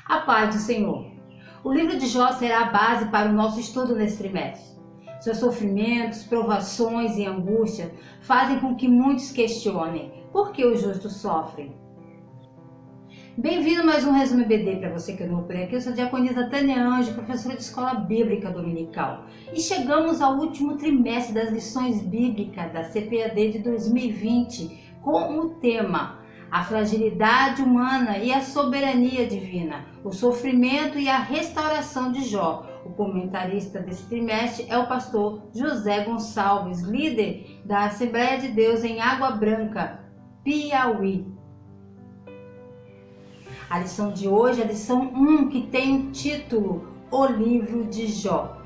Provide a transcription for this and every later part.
A paz do Senhor. O livro de Jó será a base para o nosso estudo nesse trimestre. Seus sofrimentos, provações e angústia fazem com que muitos questionem por que os justos sofrem. Bem-vindo a mais um Resumo EBD para você que é novo por aqui. Eu sou a diaconisa Tânia Anjo, professora de Escola Bíblica Dominical. E chegamos ao último trimestre das lições bíblicas da CPAD de 2020 com o tema a fragilidade humana e a soberania divina, o sofrimento e a restauração de Jó. O comentarista desse trimestre é o pastor José Gonçalves, líder da Assembleia de Deus em Água Branca, Piauí. A lição de hoje é a lição 1, que tem o título O Livro de Jó.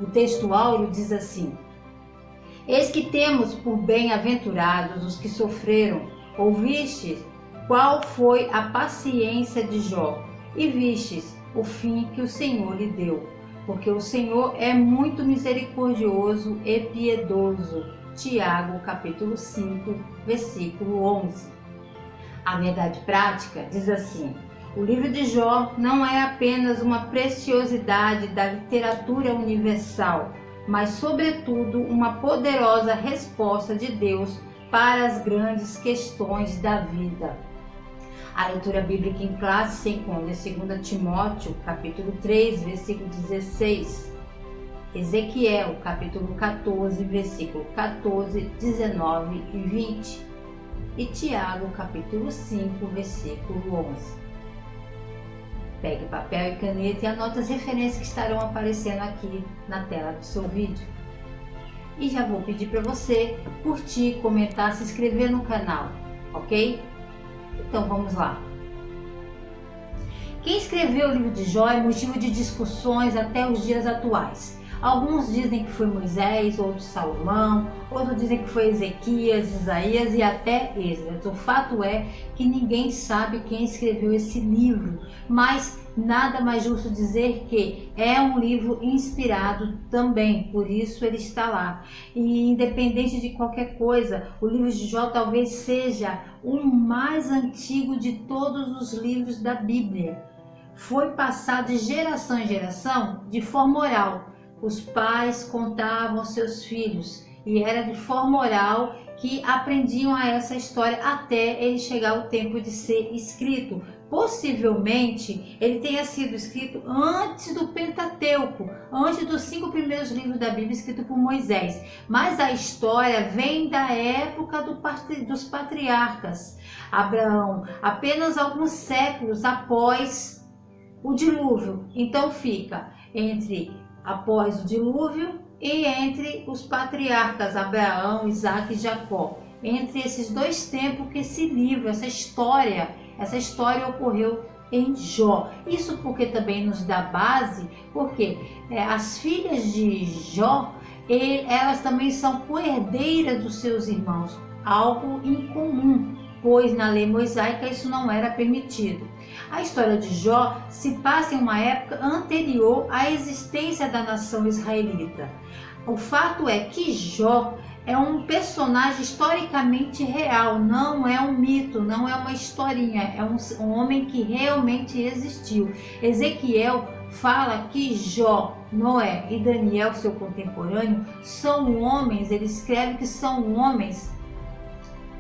O texto áureo diz assim: Eis que temos por bem-aventurados os que sofreram. Ouvistes qual foi a paciência de Jó, e vistes o fim que o Senhor lhe deu, porque o Senhor é muito misericordioso e piedoso. Tiago, capítulo 5, versículo 11. A verdade prática diz assim: o livro de Jó não é apenas uma preciosidade da literatura universal, mas sobretudo uma poderosa resposta de Deus para as grandes questões da vida. A leitura bíblica em classe se encontra em 2 Timóteo, capítulo 3, versículo 16, Ezequiel, capítulo 14, versículo 14, 19 e 20, e Tiago, capítulo 5, versículo 11. Pegue papel e caneta e anote as referências que estarão aparecendo aqui na tela do seu vídeo. E já vou pedir para você curtir, comentar, se inscrever no canal, ok? Então vamos lá. Quem escreveu o livro de Jó é motivo de discussões até os dias atuais. Alguns dizem que foi Moisés, outros Salomão, outros dizem que foi Ezequias, Isaías e até Esdras. O fato é que ninguém sabe quem escreveu esse livro, mas nada mais justo dizer que é um livro inspirado também, por isso ele está lá. E independente de qualquer coisa, o livro de Jó talvez seja o mais antigo de todos os livros da Bíblia. Foi passado de geração em geração de forma oral. Os pais contavam aos seus filhos e era de forma oral que aprendiam a essa história até ele chegar o tempo de ser escrito. Possivelmente ele tenha sido escrito antes do Pentateuco, antes dos 5 primeiros livros da Bíblia escritos por Moisés. Mas a história vem da época dos patriarcas. Abraão, apenas alguns séculos após o dilúvio. Então fica após o dilúvio e entre os patriarcas Abraão, Isaac e Jacó. Entre esses dois tempos que esse livro, essa história ocorreu em Jó. Isso porque também nos dá base, porque as filhas de Jó, elas também são coerdeiras dos seus irmãos, algo incomum, pois na lei mosaica isso não era permitido. A história de Jó se passa em uma época anterior à existência da nação israelita. O fato é que Jó é um personagem historicamente real, não é um mito, não é uma historinha, é um homem que realmente existiu. Ezequiel fala que Jó, Noé e Daniel, seu contemporâneo, são homens, ele escreve que são homens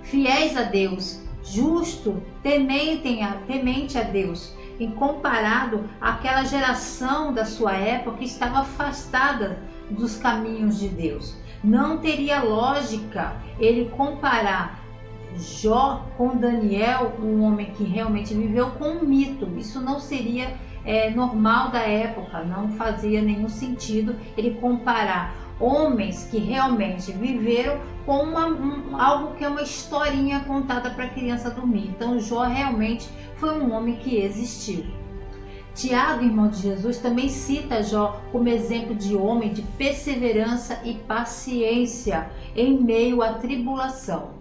fiéis a Deus, justo, temente a Deus, em comparado àquela geração da sua época que estava afastada dos caminhos de Deus. Não teria lógica ele comparar Jó com Daniel, um homem que realmente viveu, com um mito. Isso não seria normal da época, não fazia nenhum sentido ele comparar homens que realmente viveram com algo que é uma historinha contada para a criança dormir. Então Jó realmente foi um homem que existiu. Tiago, irmão de Jesus, também cita Jó como exemplo de homem de perseverança e paciência em meio à tribulação.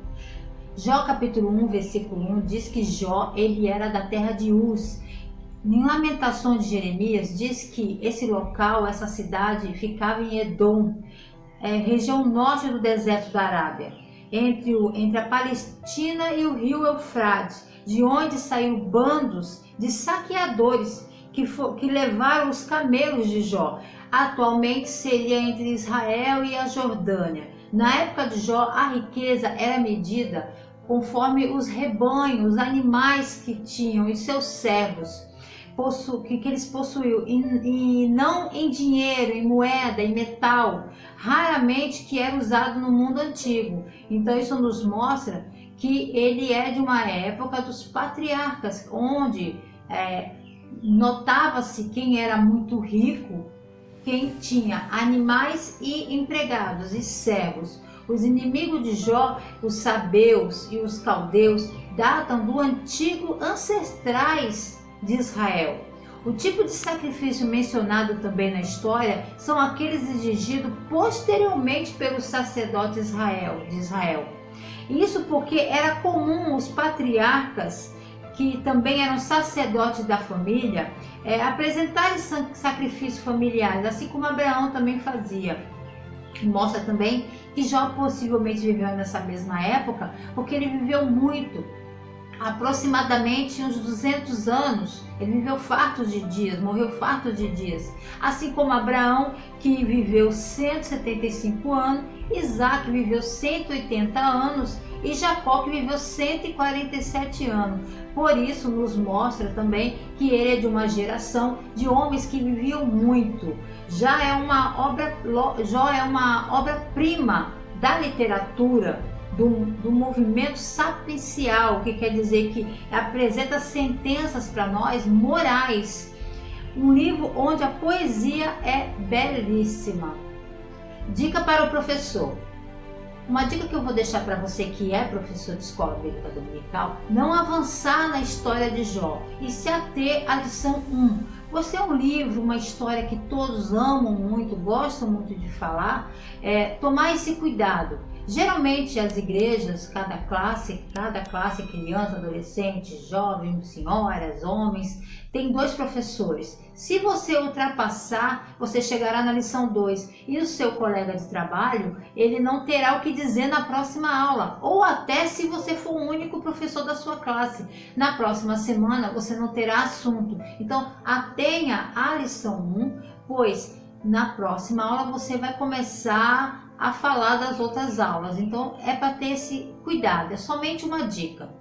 Jó capítulo 1, versículo 1 diz que Jó ele era da terra de Uz. Em Lamentações de Jeremias diz que esse local, essa cidade, ficava em Edom, região norte do deserto da Arábia, entre a Palestina e o rio Eufrates. de onde saiu bandos de saqueadores que levaram os camelos de Jó. Atualmente seria entre Israel e a Jordânia. Na época de Jó, a riqueza era medida conforme os rebanhos, os animais que tinham e seus servos, que eles possuíam, e não em dinheiro, em moeda, em metal, raramente que era usado no mundo antigo. Então isso nos mostra que ele é de uma época dos patriarcas, onde notava-se quem era muito rico, quem tinha animais e empregados e servos. Os inimigos de Jó, os sabeus e os caldeus, datam do antigo ancestrais de Israel. O tipo de sacrifício mencionado também na história são aqueles exigidos posteriormente pelos sacerdotes de Israel. Isso porque era comum os patriarcas, que também eram sacerdotes da família, apresentarem sacrifícios familiares, assim como Abraão também fazia. Mostra também que Jó possivelmente viveu nessa mesma época, porque ele viveu muito, aproximadamente uns 200 anos. Ele viveu farto de dias, morreu farto de dias. Assim como Abraão, que viveu 175 anos, Isaac viveu 180 anos e Jacó, que viveu 147 anos. Por isso nos mostra também que ele é de uma geração de homens que viviam muito. Jó é uma obra-prima da literatura, do movimento sapiencial, que quer dizer que apresenta sentenças para nós morais. Um livro onde a poesia é belíssima. Dica para o professor. Uma dica que eu vou deixar para você que é professor de escola bíblica dominical: não avançar na história de Jó e se ater à lição 1. Você é um livro, uma história que todos amam muito, gostam muito de falar, tomar esse cuidado. Geralmente as igrejas, cada classe, criança, adolescente, jovem, senhoras, homens, tem 2 professores. Se você ultrapassar, você chegará na lição 2 e o seu colega de trabalho, ele não terá o que dizer na próxima aula, ou até se você for o único professor da sua classe. Na próxima semana você não terá assunto. Então atenha à lição 1, pois na próxima aula você vai começar a falar das outras aulas. Então é para ter esse cuidado, é somente uma dica.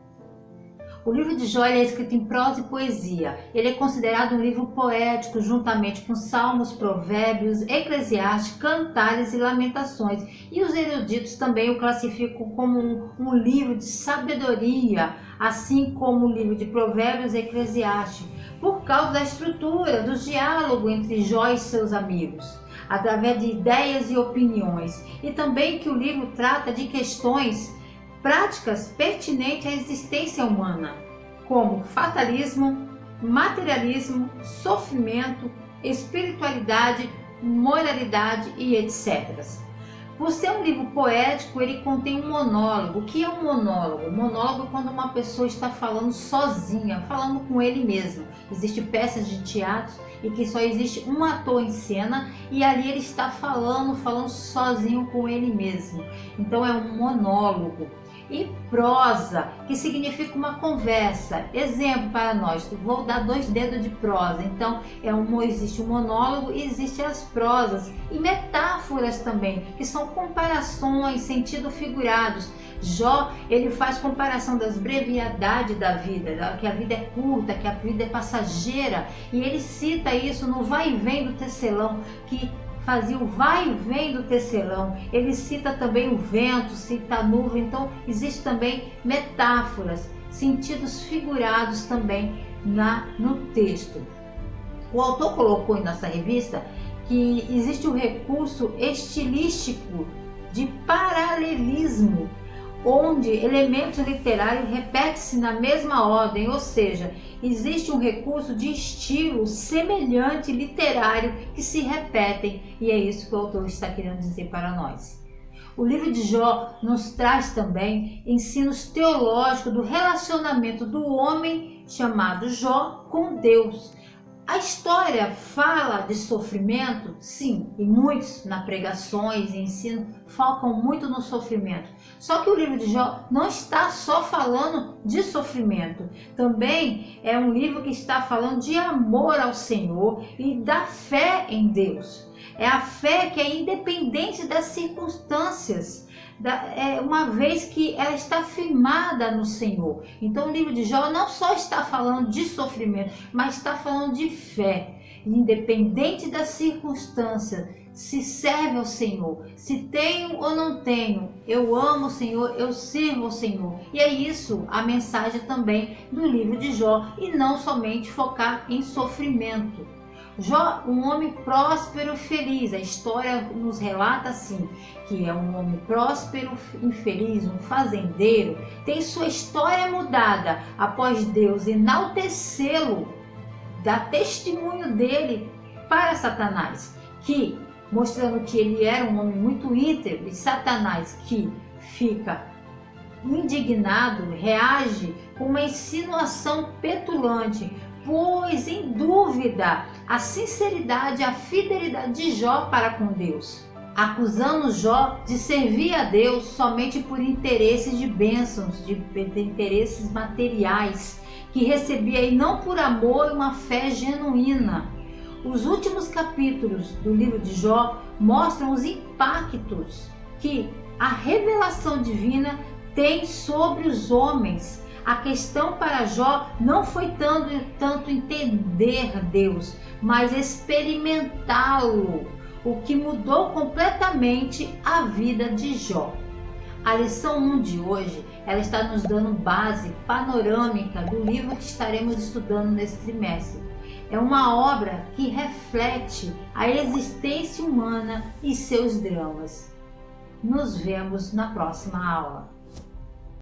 O livro de Jó é escrito em prosa e poesia. Ele é considerado um livro poético, juntamente com Salmos, Provérbios, Eclesiastes, Cantares e Lamentações. E os eruditos também o classificam como um livro de sabedoria, assim como o livro de Provérbios e Eclesiastes, por causa da estrutura, do diálogo entre Jó e seus amigos, através de ideias e opiniões, e também que o livro trata de questões práticas pertinentes à existência humana, como fatalismo, materialismo, sofrimento, espiritualidade, moralidade e etc. Por ser um livro poético, ele contém um monólogo. O que é um monólogo? Monólogo é quando uma pessoa está falando sozinha, falando com ele mesmo. Existem peças de teatro e que só existe um ator em cena e ali ele está falando sozinho com ele mesmo. Então é um monólogo. E prosa, que significa uma conversa. Exemplo para nós, vou dar 2 dedos de prosa. Então existe um monólogo e existem as prosas e metáforas também, que são comparações, sentido figurados. Jó, ele faz comparação das brevidades da vida, que a vida é curta, que a vida é passageira, e ele cita isso no vai e vem do tecelão, que fazia o vai e vem do tecelão. Ele cita também o vento, cita a nuvem. Então existe também metáforas, sentidos figurados também no texto. O autor colocou em nossa revista que existe o recurso estilístico de paralelismo, onde elementos literários repetem-se na mesma ordem, ou seja, existe um recurso de estilo semelhante literário que se repetem, e é isso que o autor está querendo dizer para nós. O livro de Jó nos traz também ensinos teológicos do relacionamento do homem chamado Jó com Deus. A história fala de sofrimento, sim, e muitos na pregações e ensino focam muito no sofrimento. Só que o livro de Jó não está só falando de sofrimento. Também é um livro que está falando de amor ao Senhor e da fé em Deus. É a fé que é independente das circunstâncias, uma vez que ela está firmada no Senhor. Então o livro de Jó não só está falando de sofrimento, mas está falando de fé. Independente das circunstâncias, se serve ao Senhor, se tenho ou não tenho, eu amo o Senhor, eu sirvo ao Senhor. E é isso a mensagem também do livro de Jó, e não somente focar em sofrimento. Jó, um homem próspero e feliz, a história nos relata assim, que é um homem próspero e feliz, um fazendeiro, tem sua história mudada após Deus enaltecê-lo, dar testemunho dele para Satanás, que mostrando que ele era um homem muito íntegro, e Satanás, que fica indignado, reage com uma insinuação petulante, pôs em dúvida a sinceridade e a fidelidade de Jó para com Deus, acusando Jó de servir a Deus somente por interesses de bênçãos, de interesses materiais, que recebia e não por amor e uma fé genuína. Os últimos capítulos do livro de Jó mostram os impactos que a revelação divina tem sobre os homens. A questão para Jó não foi tanto entender Deus, mas experimentá-lo, o que mudou completamente a vida de Jó. A lição 1 de hoje, ela está nos dando base panorâmica do livro que estaremos estudando nesse trimestre. É uma obra que reflete a existência humana e seus dramas. Nos vemos na próxima aula.